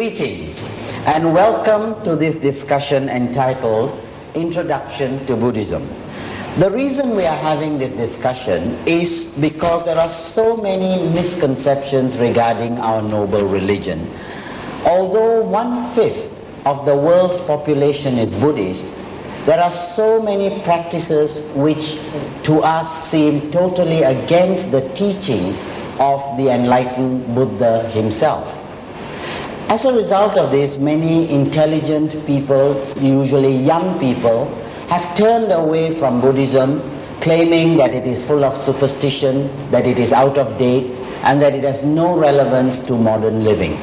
Greetings and welcome to this discussion entitled Introduction to Buddhism. The reason we are having this discussion is because there are so many misconceptions regarding our noble religion. Although 1/5 of the world's population is Buddhist, there are so many practices which to us seem totally against the teaching of the enlightened Buddha himself. As a result of this, many intelligent people, usually young people, have turned away from Buddhism, claiming that it is full of superstition, that it is out of date, and that it has no relevance to modern living.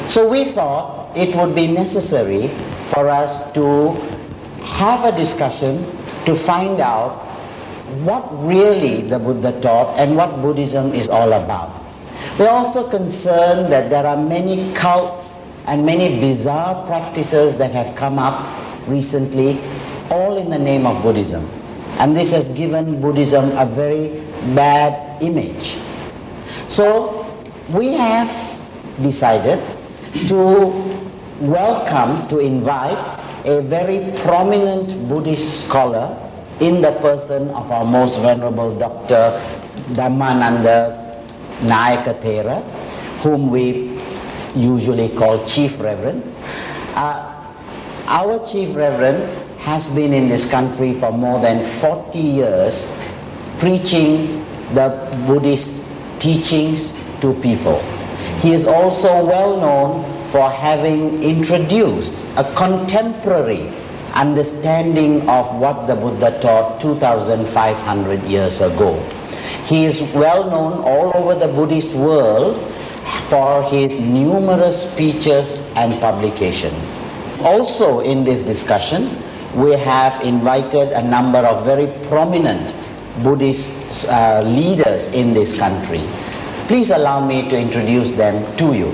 So we thought it would be necessary for us to have a discussion to find out what really the Buddha taught and what Buddhism is all about. We're also concerned that there are many cults and many bizarre practices that have come up recently, all in the name of Buddhism. And this has given Buddhism a very bad image. So we have decided to welcome, to invite a very prominent Buddhist scholar in the person of our most venerable Dr. Dhammananda Thero, whom we usually call Chief Reverend. Our Chief Reverend has been in this country for more than 40 years preaching the Buddhist teachings to people. He is also well known for having introduced a contemporary understanding of what the Buddha taught 2,500 years ago. He is well known all over the Buddhist world for his numerous speeches and publications. Also in this discussion, we have invited a number of very prominent Buddhist leaders in this country. Please allow me to introduce them to you.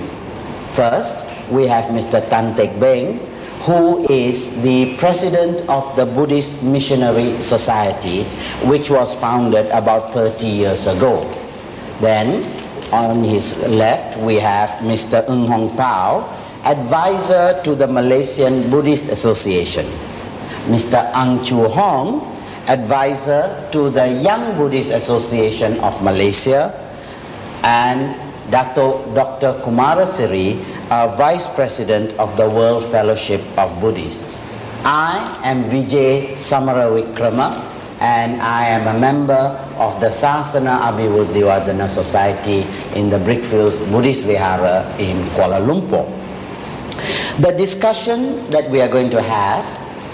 First, we have Mr. Tan Tek Beng, who is the president of the Buddhist Missionary Society, which was founded about 30 years ago. Then, on his left, we have Mr. Ng Hong Pao, advisor to the Malaysian Buddhist Association. Mr. Ang Chu Hong, advisor to the Young Buddhist Association of Malaysia, and Dr. Kumarasiri, Vice President of the World Fellowship of Buddhists. I am Vijay Samaravikrama, and I am a member of the Sasana Abhivuddhiwadana Society in the Brickfields Buddhist Vihara in Kuala Lumpur. The discussion that we are going to have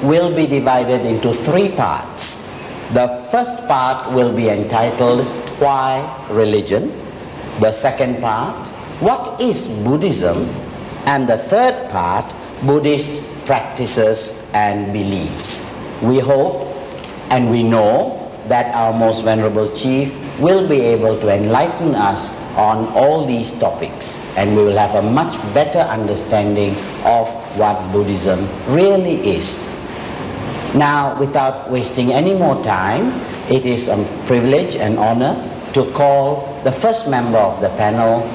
will be divided into 3 parts. The first part will be entitled, Why Religion? The second part, What is Buddhism? And the third part, Buddhist practices and beliefs. We hope and we know that our most venerable chief will be able to enlighten us on all these topics, and we will have a much better understanding of what Buddhism really is. Now, without wasting any more time, it is a privilege and honor to call the first member of the panel,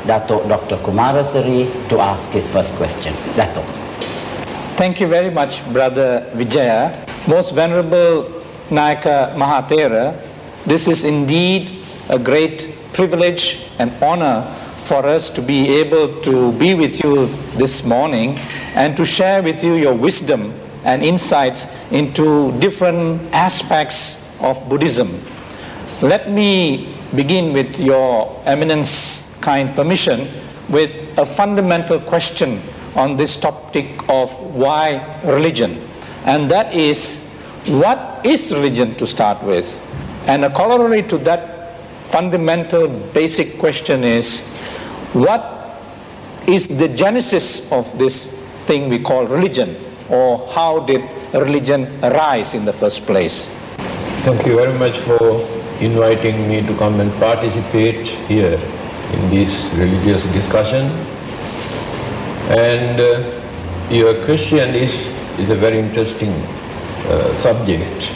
Dr. Kumarasiri, to ask his first question. Dato. Thank you very much, Brother Vijaya. Most Venerable Nayaka Mahathera, this is indeed a great privilege and honor for us to be able to be with you this morning and to share with you your wisdom and insights into different aspects of Buddhism. Let me begin with your eminence kind permission with a fundamental question on this topic of why religion, and that is, what is religion to start with? And a corollary to that fundamental basic question is, what is the genesis of this thing we call religion, or how did religion arise in the first place? Thank you very much for inviting me to come and participate here in this religious discussion. And your question is a very interesting subject,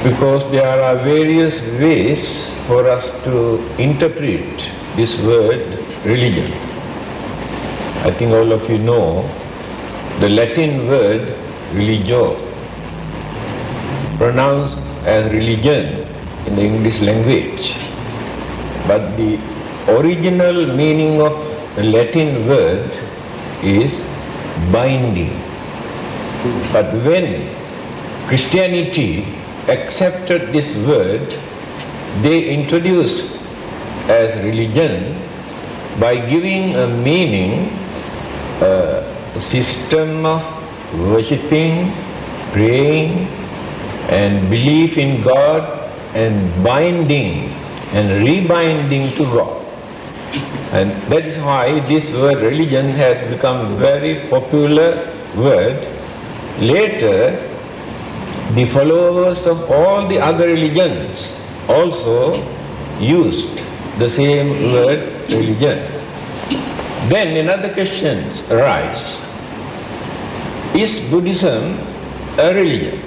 because there are various ways for us to interpret this word religion. I think all of you know the Latin word religio, pronounced as religion in the English language. But the original meaning of the Latin word is binding. But when Christianity accepted this word, they introduced as religion by giving a meaning, a system of worshipping, praying, and belief in God, and binding and rebinding to God. And that is why this word religion has become a very popular word. Later, the followers of all the other religions also used the same word religion. Then another question arises. Is Buddhism a religion?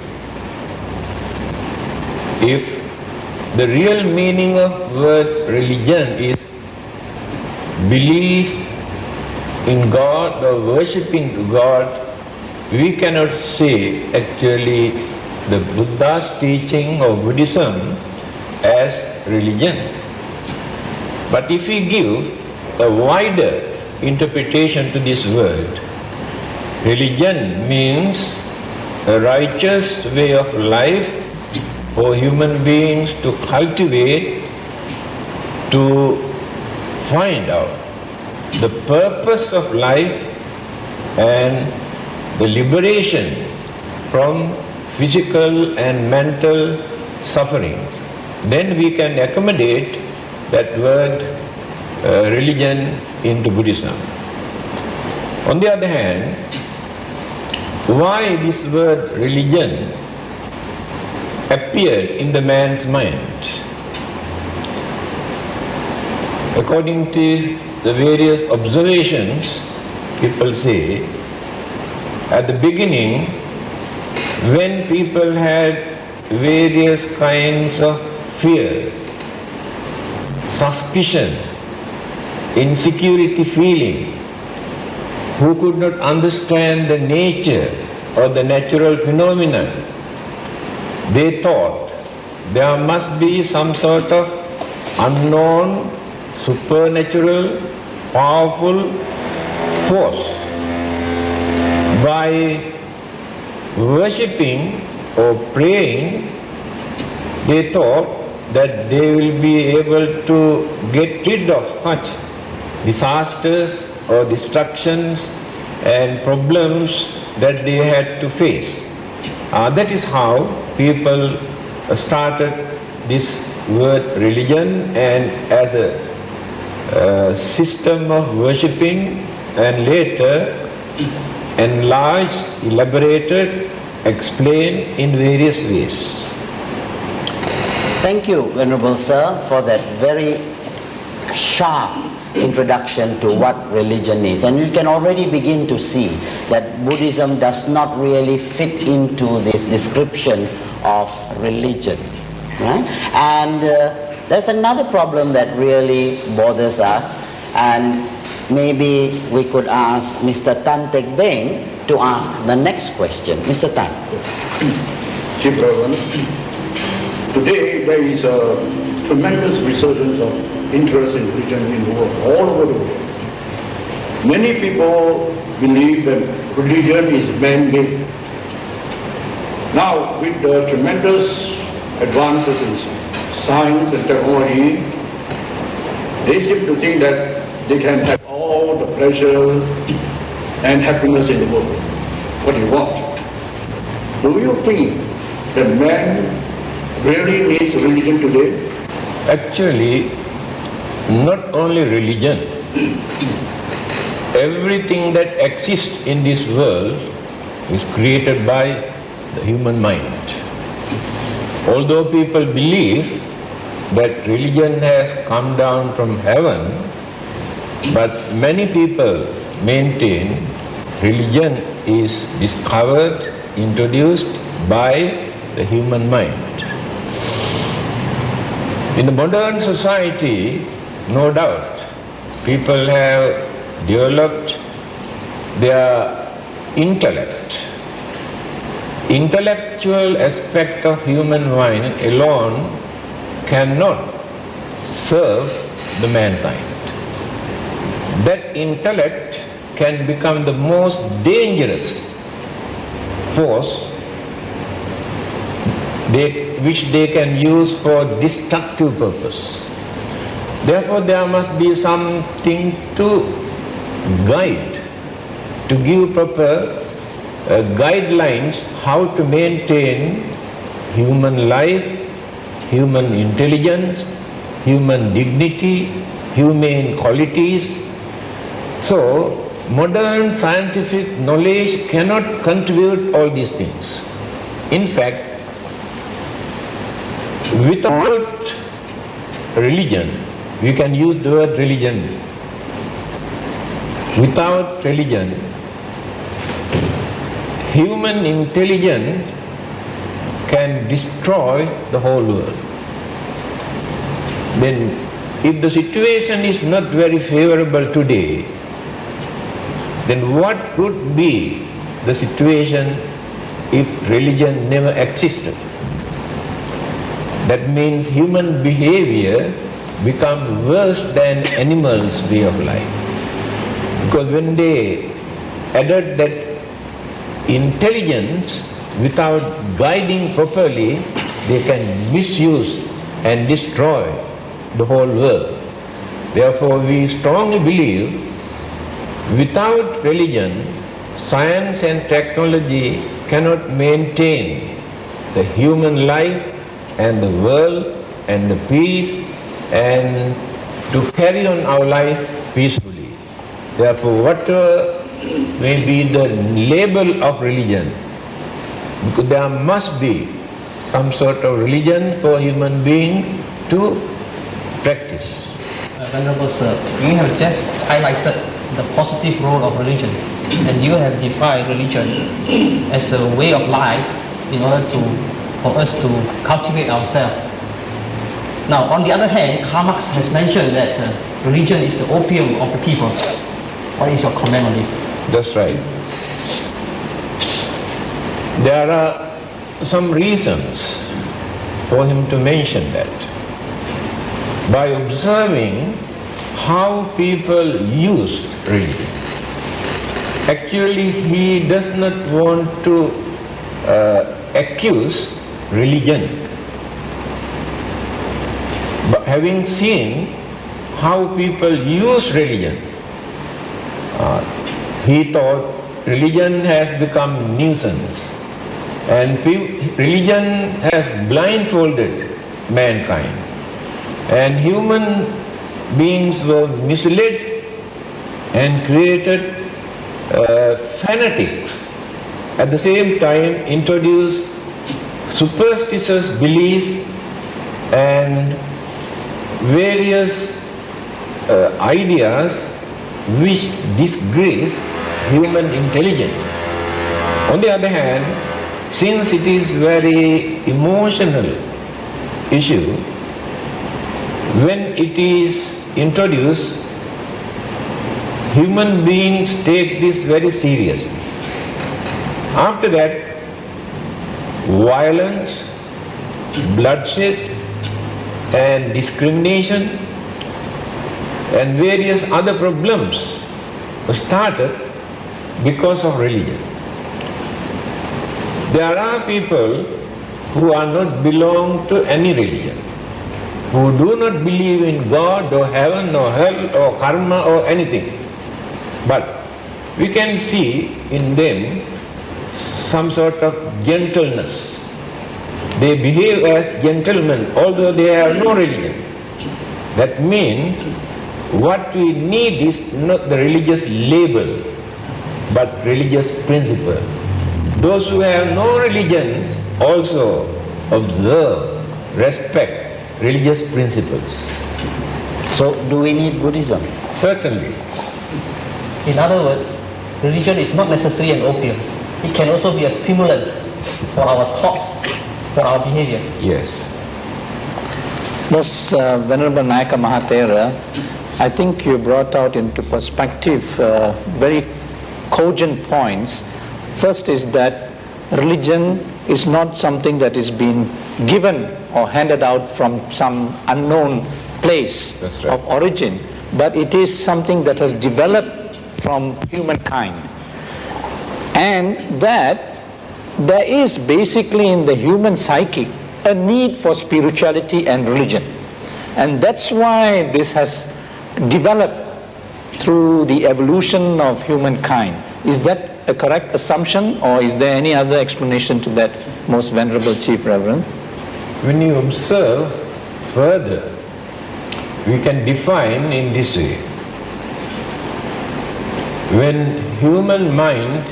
If the real meaning of word religion is belief in God or worshipping to God, we cannot say actually the Buddha's teaching of Buddhism as religion. But if we give a wider interpretation to this word, religion means a righteous way of life for human beings to cultivate, to find out the purpose of life and the liberation from physical and mental sufferings. Then we can accommodate that word religion into Buddhism. On the other hand, why this word religion appeared in the man's mind? According to the various observations, people say, at the beginning, when people had various kinds of fear, suspicion, insecurity feeling, who could not understand the nature or the natural phenomenon, they thought there must be some sort of unknown, supernatural, powerful force. By worshipping or praying, they thought that they will be able to get rid of such disasters or destructions and problems that they had to face. That is how people started this word religion, and as a system of worshipping, and later enlarged, elaborated, explained in various ways. Thank you, Venerable Sir, for that very sharp introduction to what religion is. And you can already begin to see that Buddhism does not really fit into this description of religion. Right? And there's another problem that really bothers us, and maybe we could ask Mr. Tan Tek Beng to ask the next question. Mr. Tan. Chief Reverend, today there is a tremendous resurgence of interest in religion in the world, all over the world. Many people believe that religion is man-made. Now, with the tremendous advances in science and technology, they seem to think that they can have all the pleasure and happiness in the world, what they want. Do you think that man really needs religion today? Actually, not only religion, everything that exists in this world is created by the human mind. Although people believe that religion has come down from heaven, but many people maintain religion is discovered, introduced by the human mind. In the modern society, no doubt, people have developed their intellect. Intellectual aspect of human mind alone cannot serve the mankind. That intellect can become the most dangerous force which they can use for destructive purpose. Therefore, there must be something to guide, to give proper guidelines how to maintain human life, human intelligence, human dignity, humane qualities. So, modern scientific knowledge cannot contribute all these things. In fact, without religion, we can use the word religion. Without religion, human intelligence can destroy the whole world. Then, if the situation is not very favorable today, then what would be the situation if religion never existed? That means human behavior becomes worse than animals' way of life. Because when they added that intelligence without guiding properly, they can misuse and destroy the whole world. Therefore, we strongly believe without religion, science and technology cannot maintain the human life and the world and the peace and to carry on our life peacefully. Therefore, whatever may be the label of religion, because there must be some sort of religion for human being to practice. Venerable Sir, you have just highlighted the positive role of religion, and you have defined religion as a way of life in order for us to cultivate ourselves. Now, on the other hand, Karl Marx has mentioned that religion is the opium of the people. What is your comment on this? That's right. There are some reasons for him to mention that. By observing how people use religion. Actually, he does not want to accuse religion. But having seen how people use religion, he thought religion has become nuisance, and religion has blindfolded mankind, and human beings were misled and created fanatics. At the same time, introduced superstitious belief and various ideas which disgrace human intelligence. On the other hand, since it is very emotional issue, when it is introduced, human beings take this very seriously. After that, violence, bloodshed, and discrimination and various other problems started because of religion. There are people who are not belong to any religion, who do not believe in God or heaven or hell or karma or anything. But we can see in them some sort of gentleness. They behave as gentlemen although they have no religion. That means what we need is not the religious label, but religious principle. Those who have no religion also observe, respect religious principles. So, do we need Buddhism? Certainly. In other words, religion is not necessarily an opium. It can also be a stimulant for our thoughts, for our behaviors. Yes. Most Venerable Nayaka Mahathera, I think you brought out into perspective very cogent points. First is that religion is not something that is being given or handed out from some unknown place of origin, but it is something that has developed from humankind. And that there is basically in the human psyche a need for spirituality and religion. And that's why this has developed through the evolution of humankind. Is that a correct assumption, or is there any other explanation to that, Most Venerable Chief Reverend? When you observe further, we can define in this way. When human mind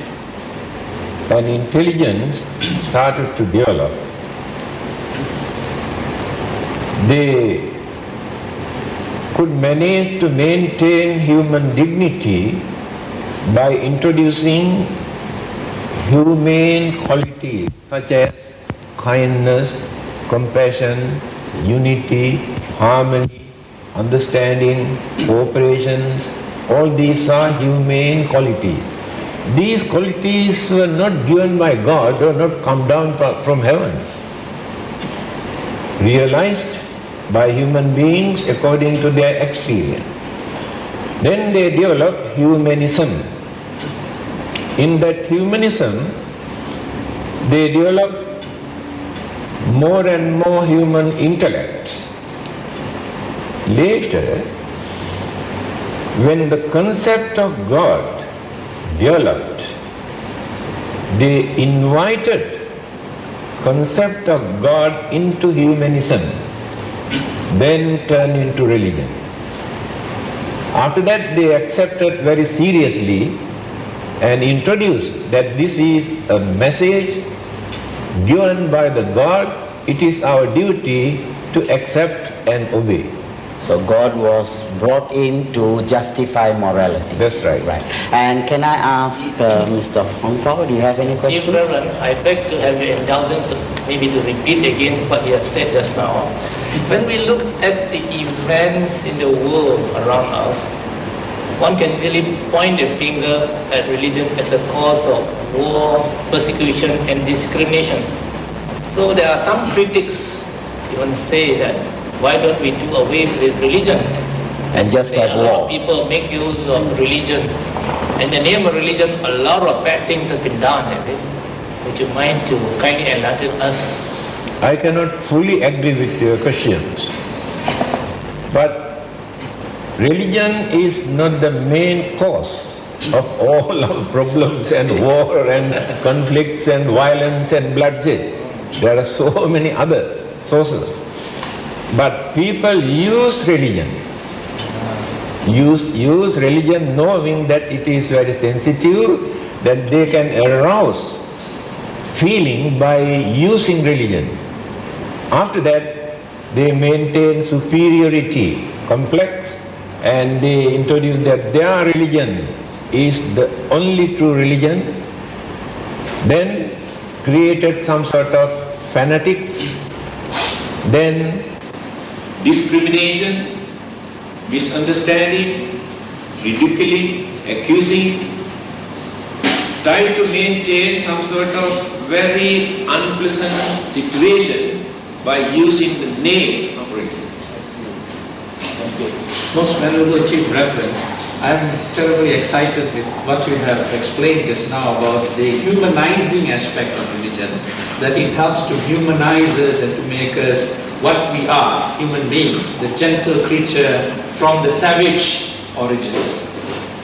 and intelligence started to develop, they could manage to maintain human dignity by introducing humane qualities such as kindness, compassion, unity, harmony, understanding, cooperation. All these are humane qualities. These qualities were not given by God or not come down from heaven. Realized by human beings according to their experience. Then they developed humanism. In that humanism, they developed more and more human intellect. Later, when the concept of God developed, they invited concept of God into humanism, then turned into religion. After that, they accepted very seriously and introduced that this is a message given by the God. It is our duty to accept and obey. So God was brought in to justify morality. That's right. Right. And can I ask Mr. Hong Pao, do you have any questions? Chief Reverend, I beg to have your indulgence maybe to repeat again what you have said just now. When we look at the events in the world around us, one can easily point a finger at religion as a cause of war, persecution and discrimination. So there are some critics even say that why don't we do away with religion? And just have a lot war. of people make use of religion. In the name of religion, a lot of bad things have been done, is it? Would you mind to kindly enlighten us? I cannot fully agree with your questions. But religion is not the main cause of all our problems and war and conflicts and violence and bloodshed. There are so many other sources. But people use religion. Use religion knowing that it is very sensitive, that they can arouse feeling by using religion. After that, they maintain superiority, complex, and they introduce that their religion is the only true religion. Then created some sort of fanatics. Then discrimination, misunderstanding, ridiculing, accusing, try to maintain some sort of very unpleasant situation by using the name of religion. Most Venerable Chief Reverend, I am terribly excited with what you have explained just now about the humanizing aspect of religion, that it helps to humanize us and to make us what we are, human beings, the gentle creature from the savage origins.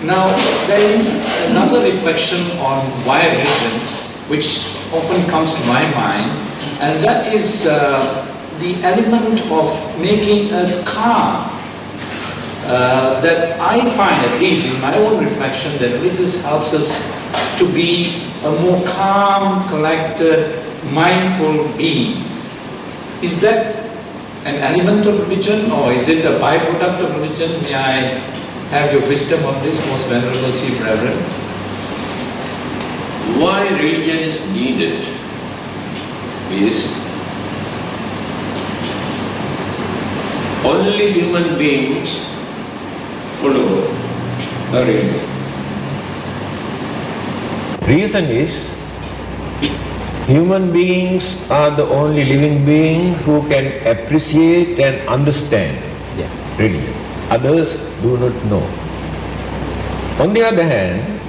Now, there is another reflection on why religion, which often comes to my mind, and that is the element of making us calm. That I find, at least in my own reflection, that religion helps us to be a more calm, collected, mindful being. Is that an element of religion, or is it a byproduct of religion? May I have your wisdom on this, Most Venerable Chief Reverend? Why religion is needed is only human beings follow a religion. Reason is, human beings are the only living beings who can appreciate and understand religion. Others do not know. On the other hand,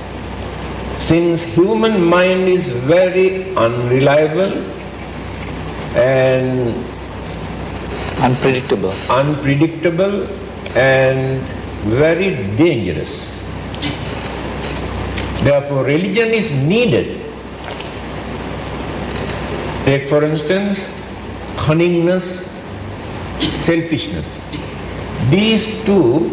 since human mind is very unreliable and unpredictable and very dangerous, therefore religion is needed. Take for instance, cunningness, selfishness. These two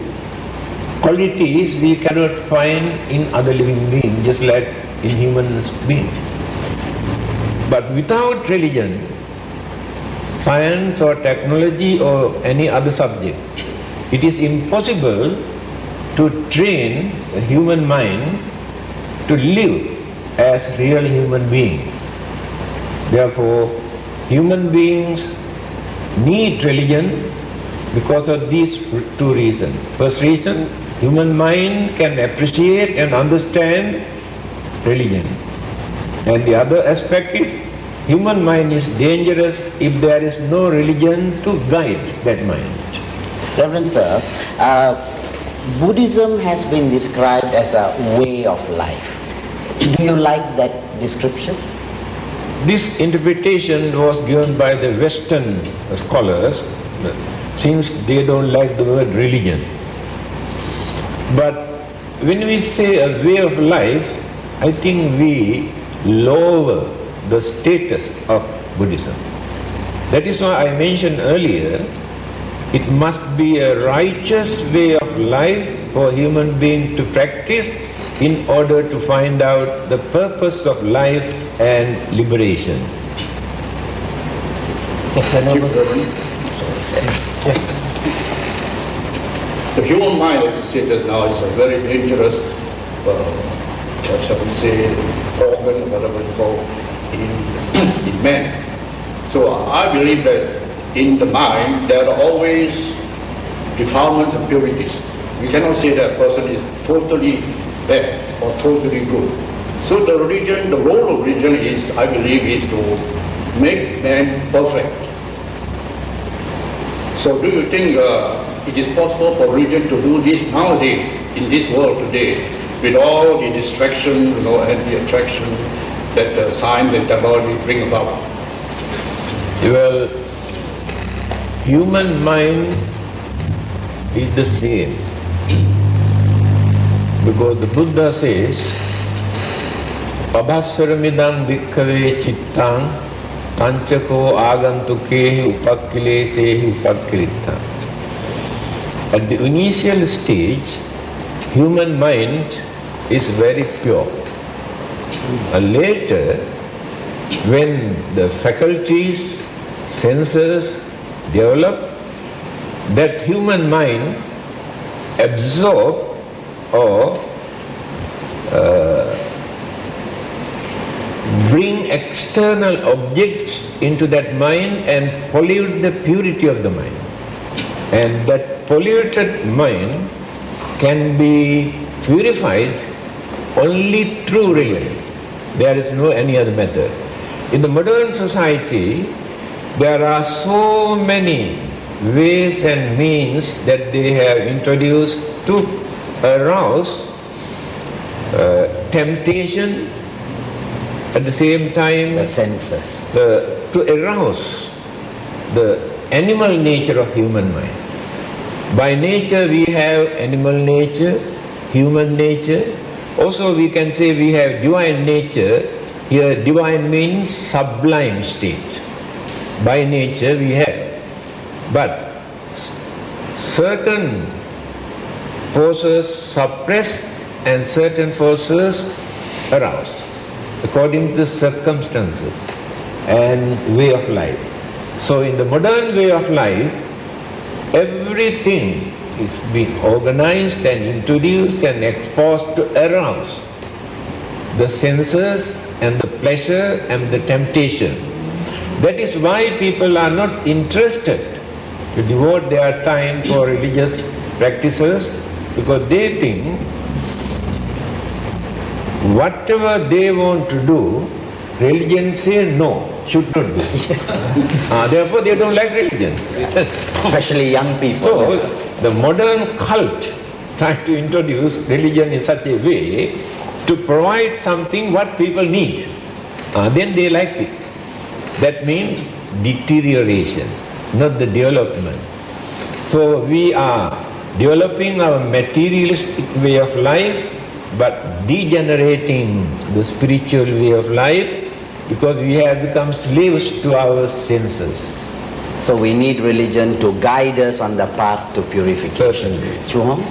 qualities we cannot find in other living beings, just like in human beings. But without religion, science or technology or any other subject, it is impossible to train a human mind to live as real human beings. Therefore, human beings need religion because of these two reasons. First reason, human mind can appreciate and understand religion. And the other aspect is, human mind is dangerous if there is no religion to guide that mind. Reverend Sir, Buddhism has been described as a way of life. Do you like that description? This interpretation was given by the Western scholars, since they don't like the word religion. But when we say a way of life, I think we lower the status of Buddhism. That is why I mentioned earlier, it must be a righteous way of life for human being to practice in order to find out the purpose of life and liberation. The human mind, as you said just now, is a very dangerous, what shall we say, organ, whatever it's called, in man. So I believe that in the mind there are always defilements and purities. We cannot say that a person is totally bad or totally good. So the religion, the role of religion is, I believe, is to make man perfect. So do you think it is possible for religion to do this nowadays, in this world today, with all the distraction, and the attraction that science and technology bring about? Well, human mind is the same. Because the Buddha says, Pabhassaramidam bhikkhave chittang tanchako agantukehi upakkilesehi upakkilitta. At the initial stage, human mind is very pure. Later, when the faculties, senses develop, that human mind absorb or bring external objects into that mind and pollute the purity of the mind. And that polluted mind can be purified only through religion. There is no any other method. In the modern society, there are so many ways and means that they have introduced to arouse temptation, at the same time The senses. to arouse the animal nature of human mind. By nature we have animal nature, human nature. Also we can say we have divine nature. Here divine means sublime state. By nature we have. But certain forces suppress and certain forces arouse according to circumstances and way of life. So in the modern way of life, everything is being organized and introduced and exposed to arouse the senses and the pleasure and the temptation. That is why people are not interested to devote their time for religious practices, because they think whatever they want to do, religion says no, should not do. Therefore they don't like religion. Especially young people. So the modern cult trying to introduce religion in such a way to provide something what people need. Then they like it. That means deterioration, not the development. So we are developing our materialistic way of life, but degenerating the spiritual way of life because we have become slaves to our senses. So we need religion to guide us on the path to purification. Chu Hong?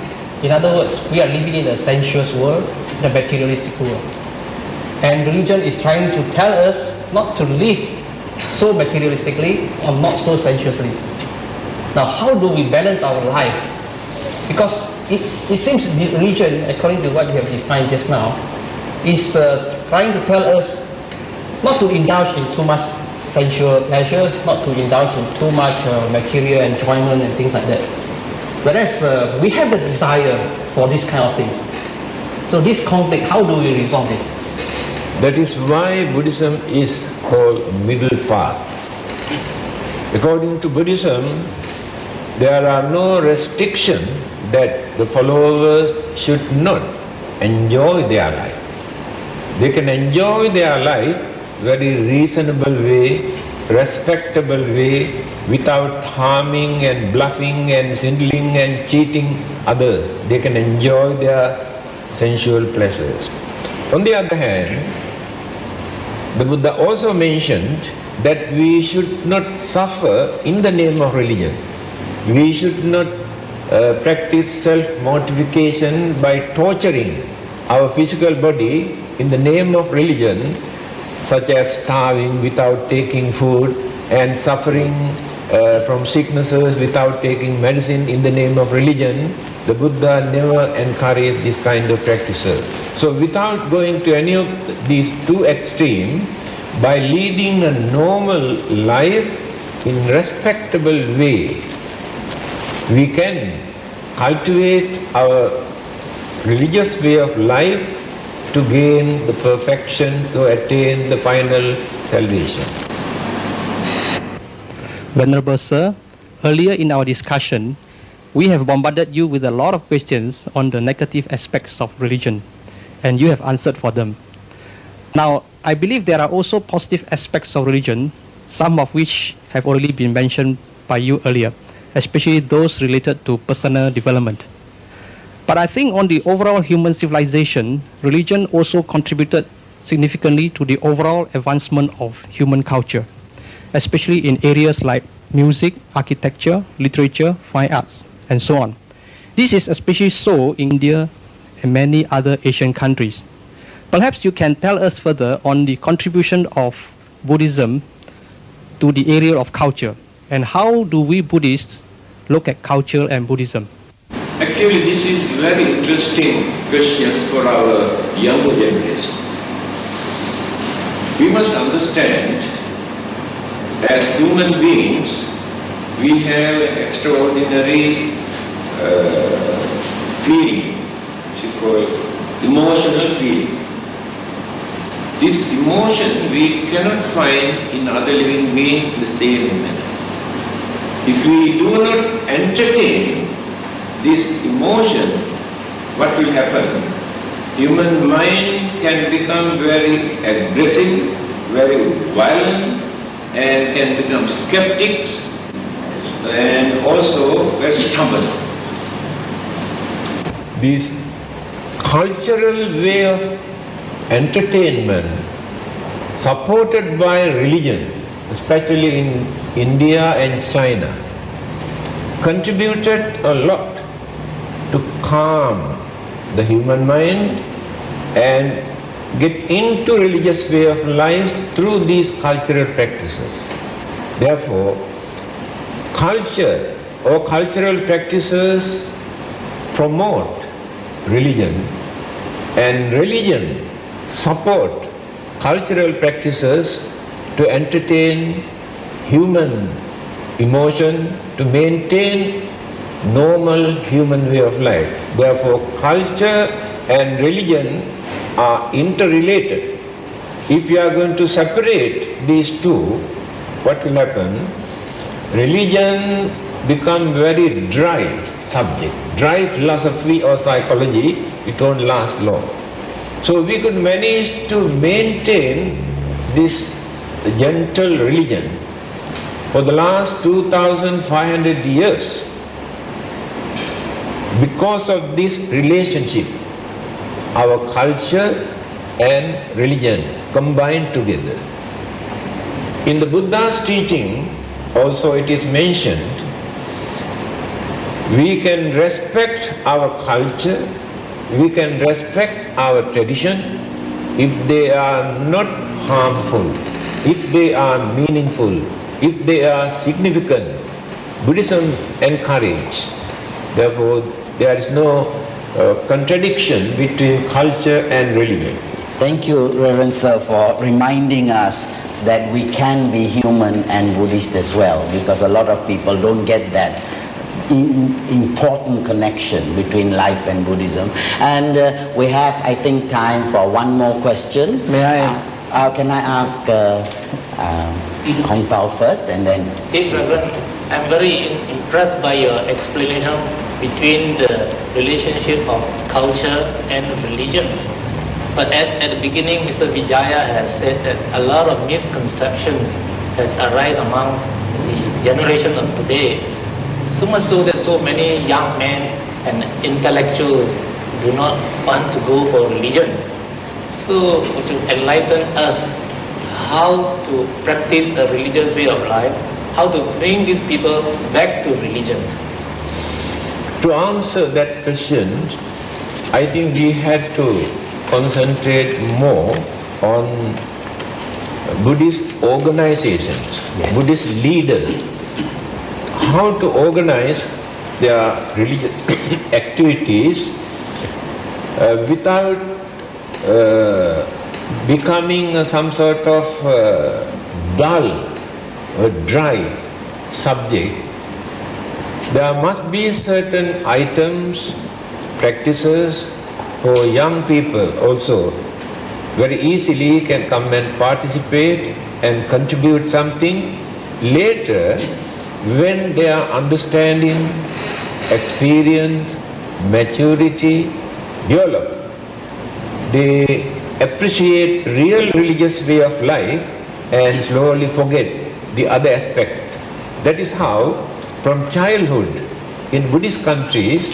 In other words, we are living in a sensuous world, the materialistic world. And religion is trying to tell us not to live so materialistically or not so sensuously. Now, how do we balance our life? Because it seems religion, according to what you have defined just now, is trying to tell us not to indulge in too much sensual pleasures, not to indulge in too much material enjoyment and things like that. Whereas we have the desire for this kind of things. So this conflict, how do we resolve this? That is why Buddhism is called middle path. According to Buddhism, there are no restrictions that the followers should not enjoy their life. They can enjoy their life very reasonable way, respectable way, without harming and bluffing and swindling and cheating others. They can enjoy their sensual pleasures. On the other hand, the Buddha also mentioned that we should not suffer in the name of religion. We should not practice self-mortification by torturing our physical body in the name of religion, such as starving without taking food and suffering from sicknesses without taking medicine in the name of religion. The Buddha never encouraged this kind of practices. So without going to any of these two extremes, by leading a normal life in respectable way, we can cultivate our religious way of life to gain the perfection, to attain the final salvation. Venerable Sir, earlier in our discussion, we have bombarded you with a lot of questions on the negative aspects of religion, and you have answered for them. Now, I believe there are also positive aspects of religion, some of which have already been mentioned by you earlier, especially those related to personal development. But I think on the overall human civilization, religion also contributed significantly to the overall advancement of human culture, especially in areas like music, architecture, literature, fine arts, and so on. This is especially so in India and many other Asian countries. Perhaps you can tell us further on the contribution of Buddhism to the area of culture, and how do we Buddhists look at culture and Buddhism? Actually, this is very interesting question for our younger generation. We must understand, as human beings, we have an extraordinary feeling, which is called emotional feeling. This emotion we cannot find in other living beings in the same manner. If we do not entertain this emotion, what will happen? Human mind can become very aggressive, very violent, and can become skeptics and also very stubborn. This cultural way of entertainment supported by religion, especially in India and China, contributed a lot to calm the human mind and get into religious way of life through these cultural practices. Therefore, culture or cultural practices promote religion, and religion support cultural practices to entertain human emotion, to maintain normal human way of life. Therefore, culture and religion are interrelated. If you are going to separate these two, what will happen? Religion become very dry subject, dry philosophy or psychology, it won't last long. So we could manage to maintain this gentle religion for the last 2,500 years because of this relationship, our culture and religion combined together. In the Buddha's teaching also it is mentioned, we can respect our culture, we can respect our tradition if they are not harmful, if they are meaningful, if they are significant. Buddhism encourages. Therefore, there is no contradiction between culture and religion. Thank you, Reverend Sir, for reminding us that we can be human and Buddhist as well, because a lot of people don't get that important connection between life and Buddhism. And we have, I think, time for one more question. May I? Can I ask Hong Pao first, and then... See, Reverend, I'm very impressed by your explanation between the relationship of culture and religion. But as at the beginning, Mr. Vijaya has said that a lot of misconceptions has arisen among the generation of today. So much so that so many young men and intellectuals do not want to go for religion. So to enlighten us how to practice a religious way of life, how to bring these people back to religion. To answer that question, I think we had to concentrate more on Buddhist organizations, yes. Buddhist leaders, how to organize their religious activities without becoming some sort of dull or dry subject. There must be certain items, practices for young people also very easily can come and participate and contribute something. Later, when their understanding, experience, maturity develop, they appreciate real religious way of life and slowly forget the other aspect. That is how from childhood in Buddhist countries,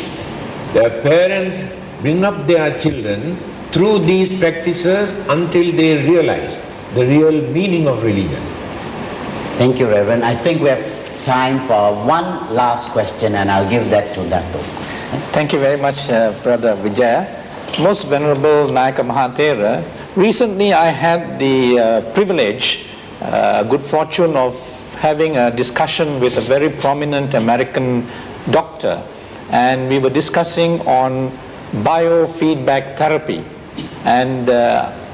their parents bring up their children through these practices until they realize the real meaning of religion. Thank you, Reverend. I think we have time for one last question, and I'll give that to Dato. Thank you very much, Brother Vijaya. Most Venerable Nayaka Mahathera, recently I had the privilege, good fortune of having a discussion with a very prominent American doctor, and we were discussing on biofeedback therapy, and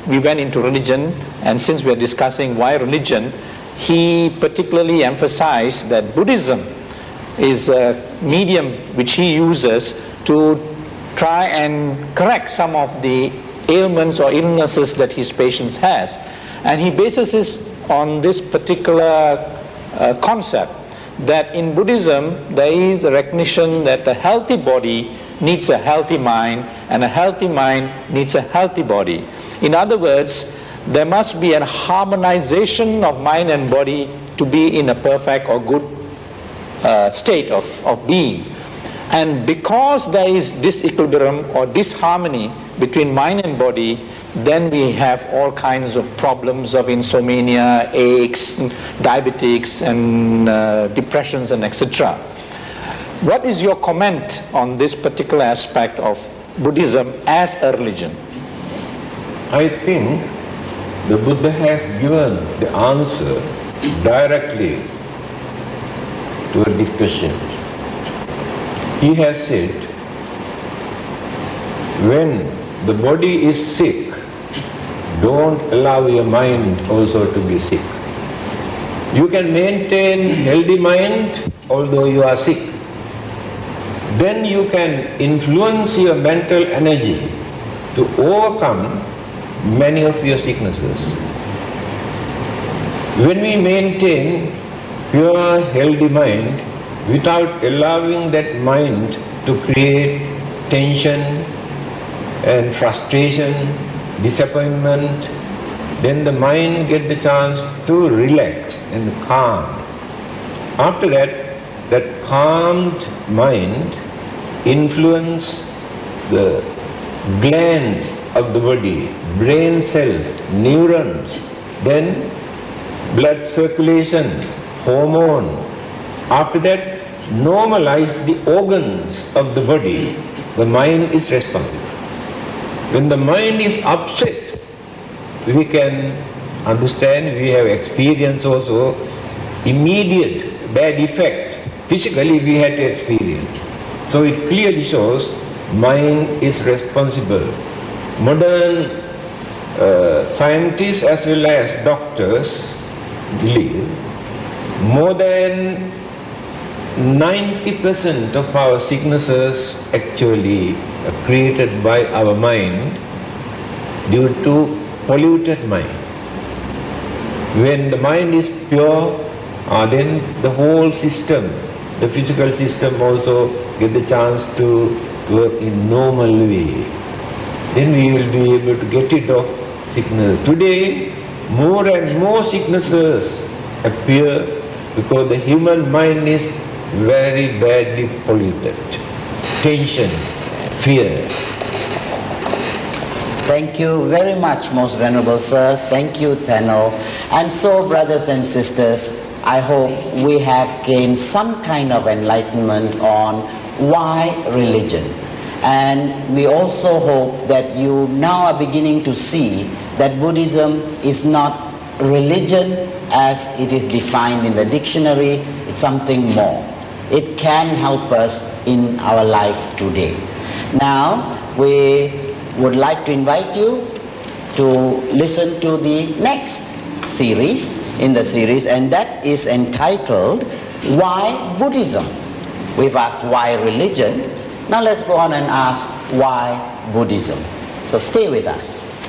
we went into religion, and since we are discussing why religion, he particularly emphasized that Buddhism is a medium which he uses to try and correct some of the ailments or illnesses that his patients has, and he bases this on this particular concept that in Buddhism there is a recognition that a healthy body needs a healthy mind, and a healthy mind needs a healthy body. In other words, there must be a harmonization of mind and body to be in a perfect or good state of being. And because there is disequilibrium or disharmony between mind and body, then we have all kinds of problems of insomnia, aches, diabetics, and depressions, and etc. What is your comment on this particular aspect of Buddhism as a religion? I think the Buddha has given the answer directly to a discussion. He has said, when the body is sick, don't allow your mind also to be sick. You can maintain healthy mind although you are sick. Then you can influence your mental energy to overcome many of your sicknesses. When we maintain pure, healthy mind without allowing that mind to create tension and frustration, disappointment, then the mind gets the chance to relax and calm. After that, that calmed mind influences the glands of the body, brain cells, neurons, then blood circulation, hormone. After that, normalize the organs of the body. The mind is responsible. When the mind is upset, we can understand, we have experienced also immediate bad effect. Physically we had to experience. So it clearly shows mind is responsible. Modern scientists as well as doctors believe more than 90% of our sicknesses actually are created by our mind due to polluted mind. When the mind is pure, then the whole system, the physical system also get the chance to work in normal way. Then we will be able to get rid of sickness. Today, more and more sicknesses appear because the human mind is very badly polluted. Tension, fear. Thank you very much, Most Venerable Sir. Thank you, panel. And so, brothers and sisters, I hope we have gained some kind of enlightenment on why religion. And we also hope that you now are beginning to see that Buddhism is not religion as it is defined in the dictionary. It's something more. It can help us in our life today. Now, we would like to invite you to listen to the next series in the series, and that is entitled Why Buddhism? We've asked why religion. Now let's go on and ask why Buddhism. So stay with us.